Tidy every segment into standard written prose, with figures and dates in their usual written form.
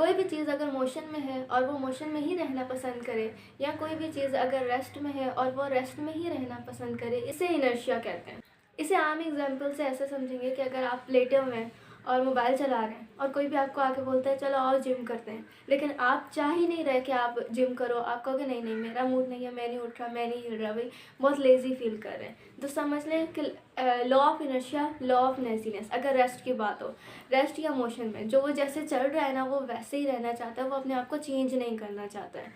कोई भी चीज़ अगर मोशन में है और वो मोशन में ही रहना पसंद करे, या कोई भी चीज़ अगर रेस्ट में है और वो रेस्ट में ही रहना पसंद करे, इसे इनर्शिया कहते हैं। इसे आम एग्जांपल से ऐसे समझेंगे कि अगर आप लेटे हुए हैं और मोबाइल चला रहे हैं और कोई भी आपको आके बोलता है चलो आओ जिम करते हैं, लेकिन आप चाह ही नहीं रहे कि आप जिम करो, आप कहोगे नहीं नहीं मेरा मूड नहीं है, मैं नहीं उठ रहा, मैं नहीं हिल रहा, भाई बहुत लेज़ी फील कर रहे हैं, तो समझ लें कि law of inertia, law of laziness. अगर रेस्ट की बात हो, रेस्ट या मोशन में जो वो जैसे चल रहा है ना वो वैसे ही रहना चाहता है, वो अपने आप को चेंज नहीं करना चाहता है।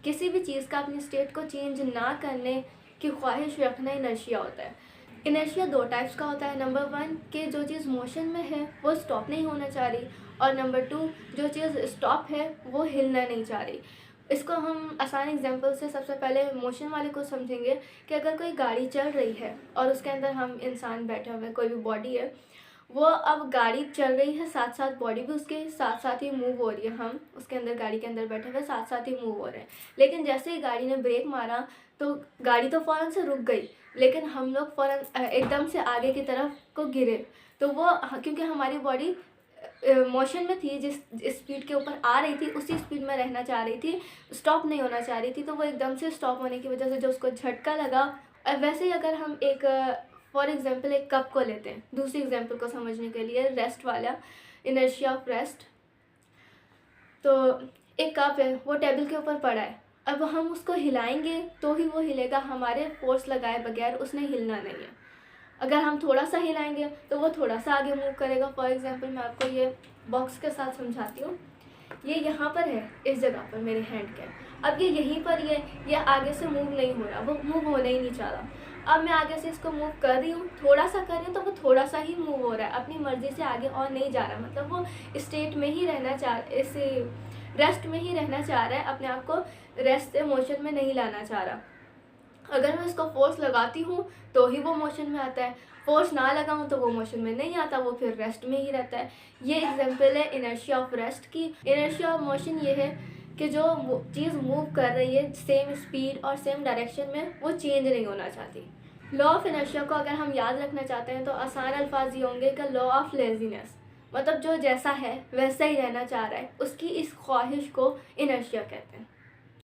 किसी भी चीज़ का अपनी स्टेट को चेंज ना करने की ख्वाहिश रखना इनर्शिया होता है। इनर्शिया दो टाइप्स का होता है। नंबर 1 कि जो चीज़ मोशन में है वो स्टॉप नहीं होना चाह रही, और नंबर 2 जो चीज़ स्टॉप है वो हिलना नहीं चाह रही। इसको हम आसान एग्जांपल से सबसे पहले मोशन वाले को समझेंगे कि अगर कोई गाड़ी चल रही है और उसके अंदर हम इंसान बैठे हुए हैं, कोई भी बॉडी है, वो अब गाड़ी चल रही है, साथ साथ बॉडी भी उसके साथ साथ ही मूव हो रही है, हम उसके अंदर गाड़ी के अंदर बैठे हुए साथ साथ ही मूव हो रहे हैं। लेकिन जैसे ही गाड़ी ने ब्रेक मारा तो गाड़ी तो फ़ौरन से रुक गई, लेकिन हम लोग फ़ौरन एकदम से आगे की तरफ को गिरे। तो वो क्योंकि हमारी बॉडी मोशन में थी, जिस स्पीड के ऊपर आ रही थी उसी स्पीड में रहना चाह रही थी, स्टॉप नहीं होना चाह रही थी, तो वो एकदम से स्टॉप होने की वजह से जो उसको झटका लगा। वैसे ही अगर हम एक फॉर एग्जांपल एक कप को लेते हैं, दूसरी एग्जांपल को समझने के लिए, रेस्ट वाला, इनर्शिया ऑफ रेस्ट। तो एक कप है, वो टेबल के ऊपर पड़ा है, अब हम उसको हिलाएंगे तो ही वो हिलेगा, हमारे फोर्स लगाए बगैर उसने हिलना नहीं है। अगर हम थोड़ा सा हिलाएंगे तो वो थोड़ा सा आगे मूव करेगा। फॉर एग्जांपल मैं आपको ये बॉक्स के साथ समझाती हूँ। ये यहाँ पर है, इस जगह पर मेरे हैंड के, अब ये यहीं पर ये आगे से मूव नहीं हो रहा, वो मूव होना ही नहीं चाह रहा। अब मैं आगे से इसको मूव कर रही हूँ, थोड़ा सा कर रही हूँ, तो वो थोड़ा सा ही मूव हो रहा है, अपनी मर्ज़ी से आगे और नहीं जा रहा, मतलब वो स्टेट में ही रहना चाह, इसे रेस्ट में ही रहना चाह रहा है, अपने आप को रेस्ट से मोशन में नहीं लाना चाह रहा। अगर मैं इसको फोर्स लगाती हूँ तो ही वो मोशन में आता है, फोर्स ना लगाऊँ तो वो मोशन में नहीं आता, वो फिर रेस्ट में ही रहता है। ये एग्जांपल है इनर्शिया ऑफ रेस्ट की। इनर्शिया ऑफ मोशन ये है कि जो चीज़ मूव कर रही है सेम स्पीड और सेम डायरेक्शन में, वो चेंज नहीं होना चाहती। लॉ ऑफ इनर्शिया को अगर हम याद रखना चाहते हैं तो आसान अल्फाज ये होंगे कि लॉ ऑफ लेजीनेस, मतलब जो जैसा है वैसा ही रहना चाह रहा है, उसकी इस ख्वाहिश को इनर्शिया कहते हैं।